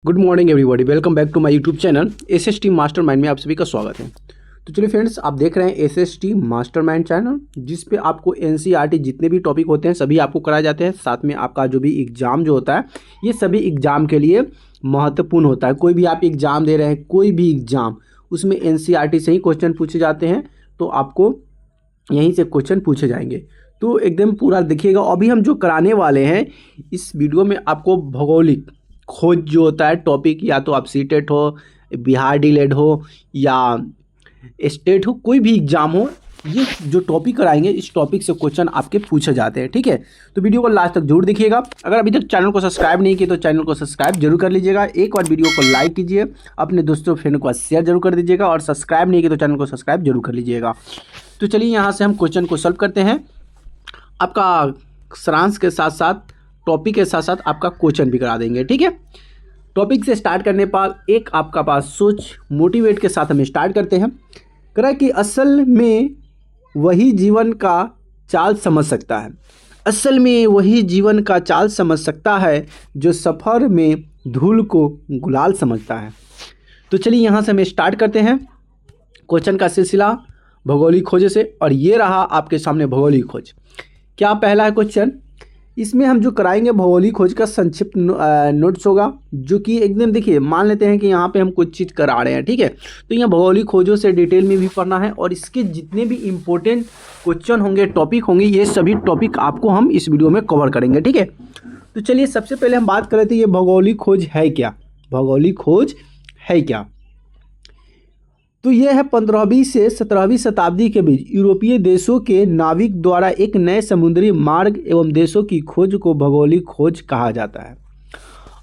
Good morning everybody, welcome back to my YouTube channel SST Mastermind में आप सभी का स्वागत है। तो चलिए फ्रेंड्स, आप देख रहे हैं एसएसटी मास्टरमाइंड चैनल, जिस पे आपको एनसीईआरटी जितने भी टॉपिक होते हैं सभी आपको कराए जाते हैं। साथ में आपका जो भी एग्ज़ाम जो होता है ये सभी एग्ज़ाम के लिए महत्वपूर्ण होता है। कोई भी आप एग्ज़ाम दे रहे हैं, कोई भी एग्ज़ाम, उसमें एनसीईआरटी से ही क्वेश्चन पूछे जाते हैं, तो आपको यहीं से क्वेश्चन पूछे जाएंगे। तो एकदम पूरा देखिएगा। अभी हम जो कराने वाले हैं इस वीडियो में, आपको भौगोलिक खोज जो होता है टॉपिक, या तो आप सीटेट हो, बिहार डीलेड हो या स्टेट हो, कोई भी एग्जाम हो, ये जो टॉपिक कराएंगे इस टॉपिक से क्वेश्चन आपके पूछे जाते हैं। ठीक है, तो वीडियो को लास्ट तक जरूर देखिएगा। अगर अभी तक चैनल को सब्सक्राइब नहीं किया तो चैनल को सब्सक्राइब जरूर कर लीजिएगा। एक बार वीडियो को लाइक कीजिए, अपने दोस्तों फ्रेंड को शेयर जरूर कर दीजिएगा, और सब्सक्राइब नहीं किया तो चैनल को सब्सक्राइब जरूर कर लीजिएगा। तो चलिए यहाँ से हम क्वेश्चन को सॉल्व करते हैं। आपका सारांश के साथ साथ टॉपिक के साथ साथ आपका क्वेश्चन भी करा देंगे। ठीक है, टॉपिक से स्टार्ट करने पर एक आपका पास सोच मोटिवेट के साथ हम स्टार्ट करते हैं। करा कि असल में वही जीवन का चाल समझ सकता है, असल में वही जीवन का चाल समझ सकता है जो सफ़र में धूल को गुलाल समझता है। तो चलिए यहाँ से हम स्टार्ट करते हैं क्वेश्चन का सिलसिला भौगोलिक खोज से। और ये रहा आपके सामने भौगोलिक खोज। क्या पहला है क्वेश्चन, इसमें हम जो कराएंगे भौगोलिक खोज का संक्षिप्त नोट्स होगा, जो कि एकदम देखिए, मान लेते हैं कि यहाँ पे हम कुछ चीज़ करा रहे हैं। ठीक है, तो यहाँ भौगोलिक खोजों से डिटेल में भी पढ़ना है, और इसके जितने भी इम्पोर्टेंट क्वेश्चन होंगे, टॉपिक होंगे, ये सभी टॉपिक आपको हम इस वीडियो में कवर करेंगे। ठीक है, तो चलिए सबसे पहले हम बात कर रहे थे ये भौगोलिक खोज है क्या। भौगोलिक खोज है क्या, तो यह है 15वीं से 17वीं शताब्दी के बीच यूरोपीय देशों के नाविक द्वारा एक नए समुद्री मार्ग एवं देशों की खोज को भौगोलिक खोज कहा जाता है।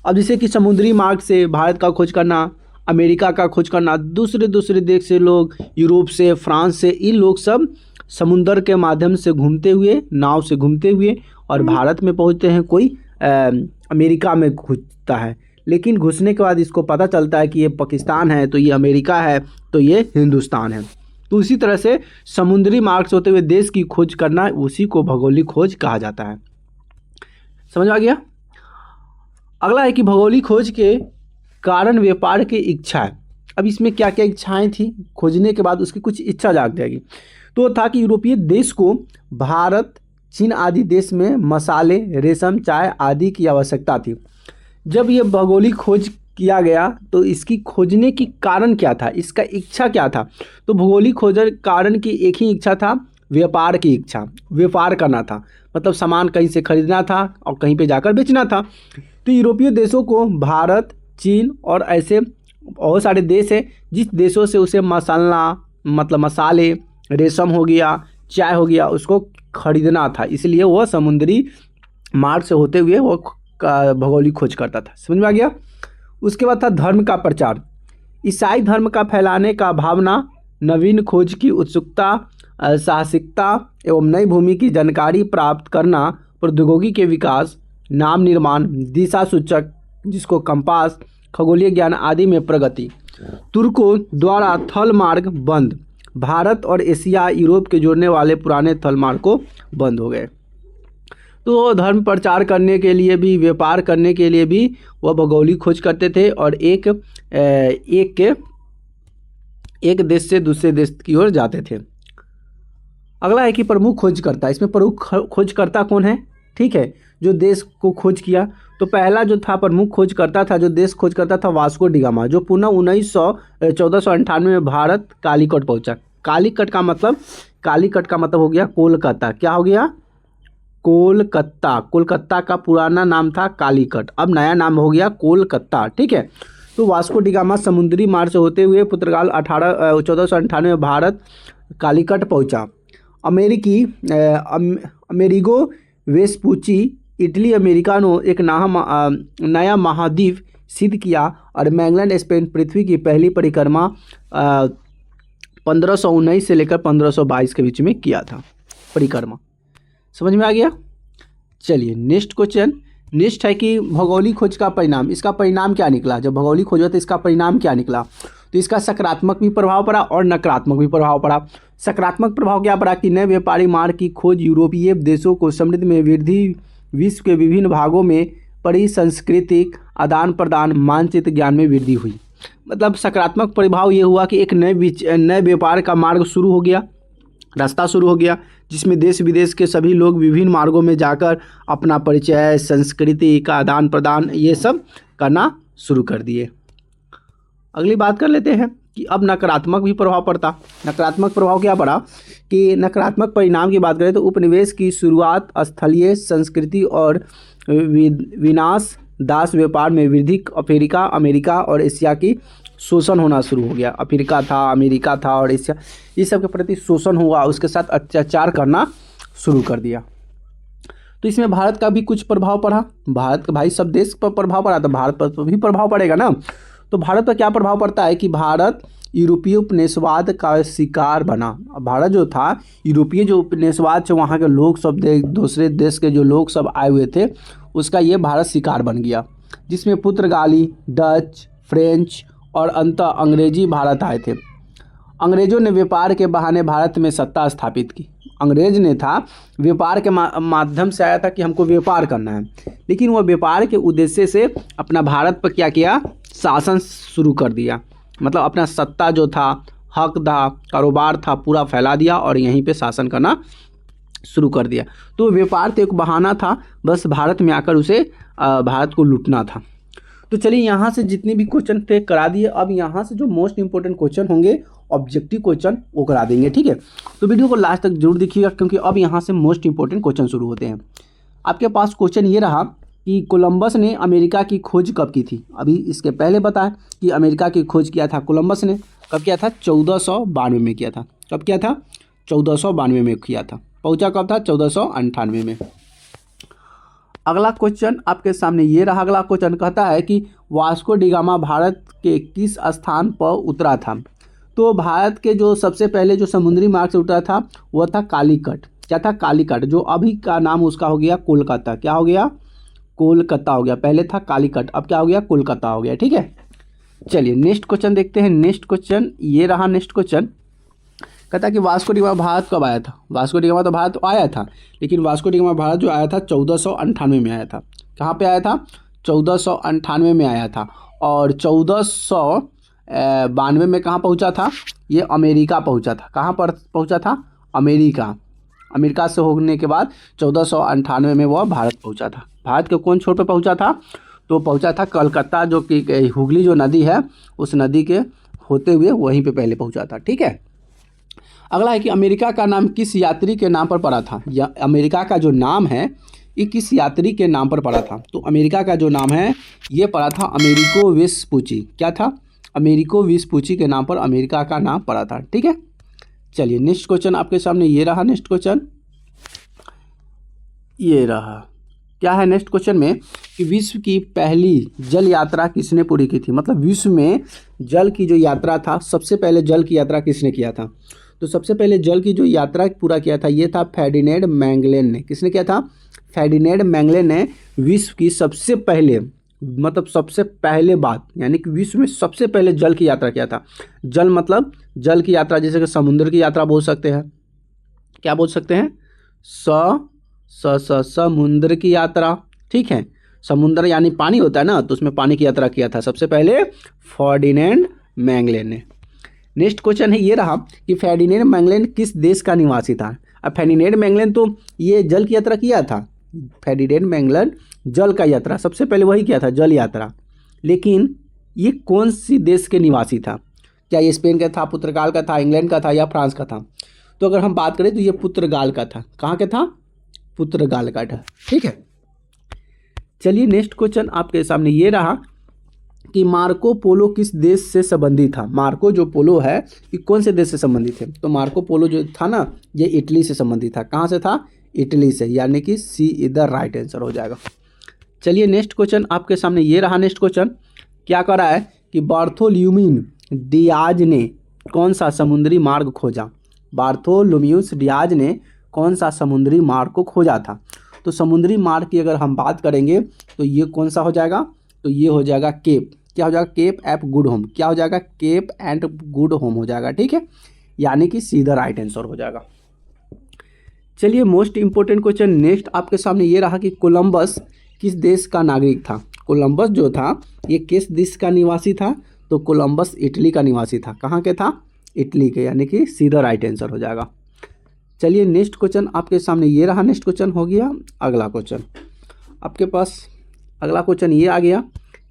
अब जैसे कि समुद्री मार्ग से भारत का खोज करना, अमेरिका का खोज करना, दूसरे देश से लोग, यूरोप से, फ्रांस से, इन लोग सब समुद्र के माध्यम से घूमते हुए, नाव से घूमते हुए और भारत में पहुँचते हैं। कोई अमेरिका में घुसता है, लेकिन घुसने के बाद इसको पता चलता है कि ये पाकिस्तान है, तो ये अमेरिका है, तो ये हिंदुस्तान है। तो उसी तरह से समुद्री मार्ग से होते हुए देश की खोज करना, उसी को भौगोलिक खोज कहा जाता है। समझ आ गया। अगला है कि भौगोलिक खोज के कारण व्यापार की इच्छा है। अब इसमें क्या क्या इच्छाएं थी, खोजने के बाद उसकी कुछ इच्छा जाग जाएगी। तो था कि यूरोपीय देश को भारत, चीन आदि देश में मसाले, रेशम, चाय आदि की आवश्यकता थी। जब ये भौगोलिक खोज किया गया तो इसकी खोजने की कारण क्या था, इसका इच्छा क्या था। तो भौगोलिक खोज कारण की एक ही इच्छा था, व्यापार की इच्छा, व्यापार करना था, मतलब सामान कहीं से खरीदना था और कहीं पे जाकर बेचना था। तो यूरोपीय देशों को भारत, चीन और ऐसे बहुत सारे देश है जिस देशों से उसे मतलब मसाले, रेशम हो गया, चाय हो गया, उसको खरीदना था, इसलिए वह समुद्री मार्ग से होते हुए वो भौगोलिक खोज करता था। समझ में आ गया। उसके बाद था धर्म का प्रचार। ईसाई धर्म का फैलाने का भावना, नवीन खोज की उत्सुकता, साहसिकता एवं नई भूमि की जानकारी प्राप्त करना, प्रौद्योगिकी के विकास, नाम निर्माण, दिशा सूचक जिसको कंपास, खगोलीय ज्ञान आदि में प्रगति। तुर्कों द्वारा थल मार्ग बंद, भारत और एशिया, यूरोप के जोड़ने वाले पुराने थल मार्ग को बंद हो गए। तो धर्म प्रचार करने के लिए भी, व्यापार करने के लिए भी वह भौगोलिक खोज करते थे, और एक देश से दूसरे देश की ओर जाते थे। अगला है कि प्रमुख खोजकर्ता। इसमें प्रमुख खोजकर्ता कौन है, ठीक है, जो देश को खोज किया। तो पहला जो था प्रमुख खोजकर्ता था, जो देश खोज करता था, वास्को डी गामा, जो पुनः 1498 में भारत कालीकट पहुंचा। कालीकट का मतलब हो गया कोलकाता। क्या हो गया, कोलकाता। कोलकाता का पुराना नाम था कालीकट, अब नया नाम हो गया कोलकाता। ठीक है, तो वास्को डी गामा समुद्री मार्ग से होते हुए पुर्तगाल 1498 में भारत कालीकट पहुंचा। अमेरिगो वेस्पुची इटली अमेरिकानो एक नया महाद्वीप सिद्ध किया, और मैगलैंड स्पेन पृथ्वी की पहली परिक्रमा 1519 से लेकर 1522 के बीच में किया था परिक्रमा। समझ में आ गया। चलिए नेक्स्ट क्वेश्चन। नेक्स्ट है कि भौगोलिक खोज का परिणाम। इसका परिणाम क्या निकला, जब भौगोलिक खोज हुआ तो इसका परिणाम क्या निकला। तो इसका सकारात्मक भी प्रभाव पड़ा और नकारात्मक भी प्रभाव पड़ा। सकारात्मक प्रभाव क्या पड़ा कि नए व्यापारी मार्ग की खोज यूरोपीय देशों को समृद्धि में वृद्धि, विश्व के विभिन्न भागों में परिसंस्कृतिक आदान प्रदान मानचित्र ज्ञान में वृद्धि हुई। मतलब सकारात्मक प्रभाव ये हुआ कि एक नए व्यापार का मार्ग शुरू हो गया, रास्ता शुरू हो गया, जिसमें देश विदेश के सभी लोग विभिन्न मार्गों में जाकर अपना परिचय, संस्कृति का आदान प्रदान ये सब करना शुरू कर दिए। अगली बात कर लेते हैं कि अब नकारात्मक भी प्रभाव पड़ता। नकारात्मक प्रभाव क्या पड़ा कि नकारात्मक परिणाम की बात करें तो उपनिवेश की शुरुआत, स्थलीय संस्कृति और विनाश, दास व्यापार में वृद्धि, अफ्रीका, अमेरिका और एशिया की शोषण होना शुरू हो गया। अफ्रीका था, अमेरिका था और एशिया, इस सब के प्रति शोषण हुआ, उसके साथ अत्याचार करना शुरू कर दिया। तो इसमें भारत का भी कुछ प्रभाव पड़ा। भारत का भाई सब देश पर प्रभाव पड़ा तो भारत पर भी प्रभाव पड़ेगा ना। तो भारत पर क्या प्रभाव पड़ता है कि भारत यूरोपीय उपनिवेशवाद का शिकार बना। भारत जो था, यूरोपीय जो उपनिवेशवाद से वहाँ के लोग सब दूसरे देश के जो लोग सब आए हुए थे, उसका ये भारत शिकार बन गया, जिसमें पुर्तगाली, डच, फ्रेंच और अंततः अंग्रेजी भारत आए थे। अंग्रेजों ने व्यापार के बहाने भारत में सत्ता स्थापित की। अंग्रेज ने था व्यापार के माध्यम से आया था कि हमको व्यापार करना है, लेकिन वह व्यापार के उद्देश्य से अपना भारत पर क्या किया, शासन शुरू कर दिया। मतलब अपना सत्ता जो था, हक था, कारोबार था, पूरा फैला दिया और यहीं पे शासन करना शुरू कर दिया। तो व्यापार तो एक बहाना था, बस भारत में आकर उसे भारत को लूटना था। तो चलिए यहाँ से जितने भी क्वेश्चन थे करा दिए। अब यहाँ से जो मोस्ट इंपॉर्टेंट क्वेश्चन होंगे, ऑब्जेक्टिव क्वेश्चन, वो करा देंगे, ठीक है। तो वीडियो को लास्ट तक जरूर देखिएगा, क्योंकि अब यहाँ से मोस्ट इंपॉर्टेंट क्वेश्चन शुरू होते हैं। आपके पास क्वेश्चन ये रहा कि कोलंबस ने अमेरिका की खोज कब की थी। अभी इसके पहले बताएं कि अमेरिका की खोज किया था कोलंबस ने, कब किया था, 1492 में किया था। कब किया था, 1492 में किया था। पहुंचा कब था, 1498 में। अगला क्वेश्चन आपके सामने ये रहा। अगला क्वेश्चन कहता है कि वास्को डी गामा भारत के किस स्थान पर उतरा था। तो भारत के जो सबसे पहले जो समुद्री मार्ग से उतरा था वह था कालीकट। क्या था, कालीकट, जो अभी का नाम उसका हो गया कोलकाता। क्या हो गया, कोलकाता हो गया। पहले था कालीकट, अब क्या हो गया, कोलकाता हो गया, ठीक है। चलिए नेक्स्ट क्वेश्चन देखते हैं। नेक्स्ट क्वेश्चन ये रहा। नेक्स्ट क्वेश्चन कहता है कि वास्को डी गामा भारत कब आया था। वास्को डी गामा तो भारत आया था, लेकिन वास्को डी गामा भारत जो आया था 1498 में आया था। कहाँ पे आया था, 1498 में आया था। और 1492 में कहाँ पहुँचा था, ये अमेरिका पहुँचा था। कहाँ पर पहुँचा था, अमेरिका। अमेरिका से होने के बाद 1498 में वह भारत पहुँचा था। भारत के कौन छोर पे पहुँचा था, तो पहुँचा था कलकत्ता, जो कि हुगली जो नदी है उस नदी के होते हुए वहीं पे पहले पहुँचा था, ठीक है। अगला है कि अमेरिका का नाम किस यात्री के नाम पर पड़ा था। या अमेरिका का जो नाम है ये किस यात्री के नाम पर पड़ा था। तो अमेरिका का जो नाम है ये पड़ा था अमेरिको वेस्पुची। क्या था, अमेरिको वेस्पुची के नाम पर अमेरिका का नाम पड़ा था, ठीक है। चलिए नेक्स्ट क्वेश्चन आपके सामने ये रहा। नेक्स्ट क्वेश्चन ये रहा। क्या है नेक्स्ट क्वेश्चन में कि विश्व की पहली जल यात्रा किसने पूरी की थी। मतलब विश्व में जल की जो यात्रा था, सबसे पहले जल की यात्रा किसने किया था। तो सबसे पहले जल की जो यात्रा पूरा किया था ये था फर्डिनेंड मैगेलन ने। किसने किया था, फर्डिनेंड मैगेलन ने विश्व की सबसे पहले, मतलब सबसे पहले बात, यानी कि विश्व में सबसे पहले जल की यात्रा किया था। जल मतलब जल की यात्रा, जैसे कि समुद्र की यात्रा बोल सकते हैं। क्या बोल सकते हैं, समुद्र की यात्रा, ठीक है। समुद्र यानी पानी होता है ना, तो उसमें पानी की यात्रा किया था सबसे पहले फर्डिनेंड मैगेलन ने। नेक्स्ट क्वेश्चन है ये रहा कि फर्डिनेंड मैगेलन किस देश का निवासी था। अब फर्डिनेंड मैगेलन तो ये जल की यात्रा किया था। फर्डिनेंड मैगेलन जल का यात्रा सबसे पहले वही किया था, जल यात्रा। लेकिन ये कौन सी देश के निवासी था। क्या ये स्पेन का था, पुर्तगाल का था, इंग्लैंड का था या फ्रांस का था। तो अगर हम बात करें तो ये पुर्तगाल का था। कहाँ का था, पुर्तगाल का था, ठीक है। चलिए नेक्स्ट क्वेश्चन आपके सामने ये रहा कि मार्को पोलो किस देश से संबंधित था। मार्को जो पोलो है ये कौन से देश से संबंधित है। तो मार्को पोलो जो था ना, ये इटली से संबंधित था। कहाँ से था, इटली से, यानी कि सी इधर राइट आंसर हो जाएगा। चलिए नेक्स्ट क्वेश्चन आपके सामने ये रहा। नेक्स्ट क्वेश्चन क्या कर रहा है कि बार्थोलोम्यूस डियाज ने कौन सा समुद्री मार्ग खोजा। बार्थोलोम्यूस डियाज ने कौन सा समुद्री मार्ग को खोजा था। तो समुद्री मार्ग की अगर हम बात करेंगे तो ये कौन सा हो जाएगा, तो ये हो जाएगा केप। क्या हो जाएगा, केप एंड गुड होम। क्या हो जाएगा, केप एंड गुड होम हो जाएगा, ठीक है। यानी कि सीधा राइट आंसर हो जाएगा। चलिए मोस्ट इंपोर्टेंट क्वेश्चन नेक्स्ट आपके सामने ये रहा कि कोलंबस किस देश का नागरिक था? कोलंबस जो था ये किस देश का निवासी था? तो कोलंबस इटली का निवासी था। कहाँ के था? इटली के, यानी कि सीधा राइट आंसर हो जाएगा। चलिए नेक्स्ट क्वेश्चन आपके सामने ये रहा। नेक्स्ट क्वेश्चन हो गया अगला क्वेश्चन आपके पास। अगला क्वेश्चन ये आ गया,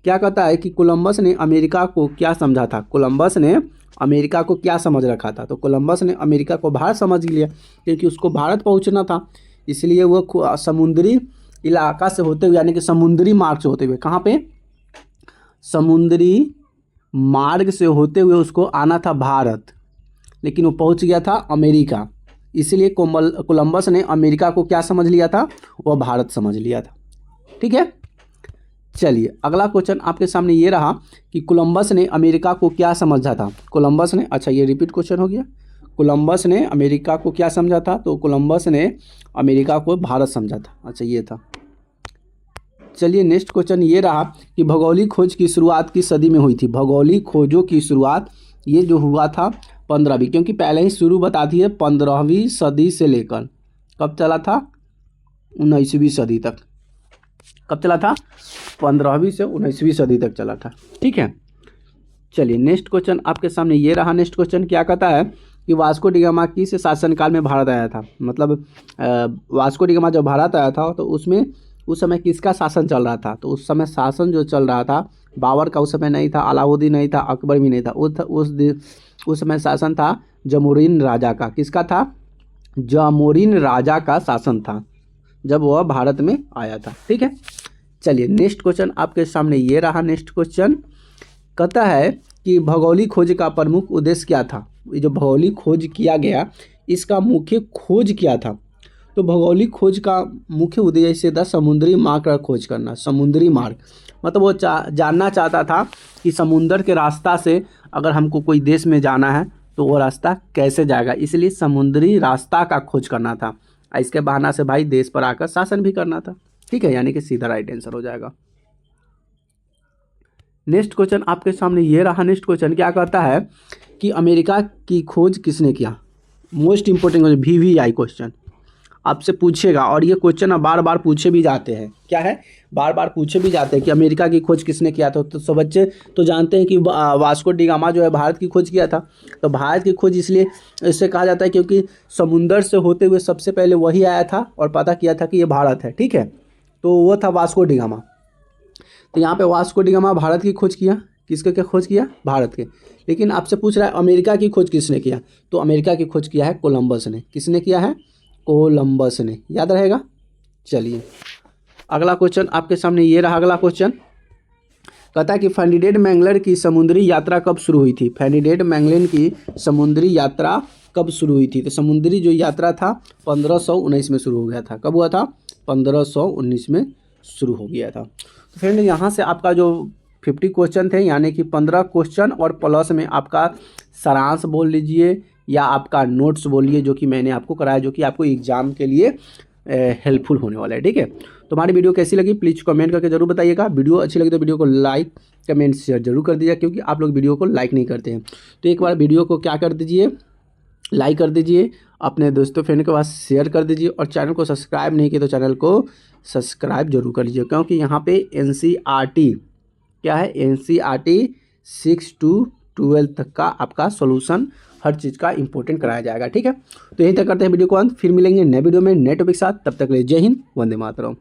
क्या कहता है कि कोलंबस ने अमेरिका को क्या समझा था? कोलंबस ने अमेरिका को क्या समझ रखा था? तो कोलंबस ने अमेरिका को भारत समझ लिया, क्योंकि उसको भारत पहुंचना था, इसलिए वो समुद्री इलाका से होते हुए, यानी कि समुद्री मार्ग से होते हुए, कहाँ पे? समुद्री मार्ग से होते हुए उसको आना था भारत, लेकिन वो पहुंच गया था अमेरिका, इसलिए कोलंबस ने अमेरिका को क्या समझ लिया था? वह भारत समझ लिया था। ठीक है, चलिए अगला क्वेश्चन आपके सामने ये रहा कि कोलंबस ने अमेरिका को क्या समझा था? कोलंबस ने, अच्छा ये रिपीट क्वेश्चन हो गया, कोलंबस ने अमेरिका को क्या समझा था? तो कोलंबस ने अमेरिका को भारत समझा था। अच्छा ये था। चलिए नेक्स्ट क्वेश्चन ये रहा कि भौगोलिक खोज की शुरुआत किस सदी में हुई थी? भौगोलिक खोजों की शुरुआत ये जो हुआ था 15वीं, क्योंकि पहले ही शुरू बताती है 15वीं सदी से लेकर कब चला था? 19वीं सदी तक। कब चला था? 15वीं से 19वीं सदी तक चला था। ठीक है, चलिए नेक्स्ट क्वेश्चन आपके सामने ये रहा। नेक्स्ट क्वेश्चन क्या कहता है कि वास्को डी गामा किस शासनकाल में भारत आया था? मतलब वास्को डी गामा जब भारत आया था तो उसमें उस समय किसका शासन चल रहा था? तो उस समय शासन जो चल रहा था बाबर का उस समय नहीं था, अलाउद्दीन नहीं था, अकबर भी नहीं था, उस समय शासन था जमोरिन राजा का। किसका था? जमोरिन राजा का शासन था जब वह भारत में आया था। ठीक है, चलिए नेक्स्ट क्वेश्चन आपके सामने ये रहा। नेक्स्ट क्वेश्चन कहता है कि भौगोलिक खोज का प्रमुख उद्देश्य क्या था? ये जो भौगोलिक खोज किया गया इसका मुख्य खोज क्या था? तो भौगोलिक खोज का मुख्य उद्देश्य था समुद्री मार्ग का खोज करना। समुद्री मार्ग मतलब वो जानना चाहता था कि समुद्र के रास्ता से अगर हमको कोई देश में जाना है तो वो रास्ता कैसे जाएगा, इसलिए समुद्री रास्ता का खोज करना था। इसके बहाना से भाई देश पर आकर शासन भी करना था। ठीक है, यानी कि सीधा राइट आंसर हो जाएगा। नेक्स्ट क्वेश्चन आपके सामने ये रहा। नेक्स्ट क्वेश्चन क्या कहता है कि अमेरिका की खोज किसने किया? Most important question, VVI question आपसे पूछेगा, और ये क्वेश्चन बार बार पूछे भी जाते हैं। क्या है? बार बार पूछे भी जाते हैं कि अमेरिका की खोज किसने किया था। तो सब बच्चे तो जानते हैं कि वास्को डी गामा जो है भारत की खोज किया था। तो भारत की खोज इसलिए इससे कहा जाता है क्योंकि समुंदर से होते हुए सबसे पहले वही आया था और पता किया था कि ये भारत है। ठीक है, तो वो था वास्को डी गामा। तो यहाँ पे वास्को डी गामा भारत की खोज किया। किसके क्या खोज किया? भारत के। लेकिन आपसे पूछ रहा है अमेरिका की खोज किसने किया? तो अमेरिका की खोज किया है कोलंबस ने। किसने किया है? कोलंबस ने। याद रहेगा। चलिए अगला क्वेश्चन आपके सामने ये रहा। अगला क्वेश्चन कहता है कि फर्डिनेंड मैगलन की समुद्री यात्रा कब शुरू हुई थी? फर्डिनेंड मैगलन की समुद्री यात्रा कब शुरू हुई थी? तो समुद्री जो यात्रा था 1519 में शुरू हो गया था। कब हुआ था? 1519 में शुरू हो गया था। तो फ्रेंड यहाँ से आपका जो 50 क्वेश्चन थे, यानी कि 15 क्वेश्चन और प्लस में आपका सारांश बोल लीजिए या आपका नोट्स बोलिए, जो कि मैंने आपको कराया, जो कि आपको एग्जाम के लिए हेल्पफुल होने वाला है। ठीक है, तो हमारी वीडियो कैसी लगी प्लीज़ कमेंट करके जरूर बताइएगा। वीडियो अच्छी लगी तो वीडियो को लाइक कमेंट शेयर जरूर कर दीजिए, क्योंकि आप लोग वीडियो को लाइक नहीं करते हैं। तो एक बार वीडियो को क्या कर दीजिए, लाइक कर दीजिए, अपने दोस्तों फ्रेंड के पास शेयर कर दीजिए, और चैनल को सब्सक्राइब नहीं किया तो चैनल को सब्सक्राइब जरूर कर लीजिए, क्योंकि यहाँ पे NCERT क्या है? NCERT 6 to 12 तक का आपका सॉल्यूशन हर चीज़ का इंपॉर्टेंट कराया जाएगा। ठीक है, तो यहीं तक करते हैं वीडियो को अंत। फिर मिलेंगे नए वीडियो में नए टॉपिक के साथ। तब तक के लिए जय हिंद, वंदे मातरम।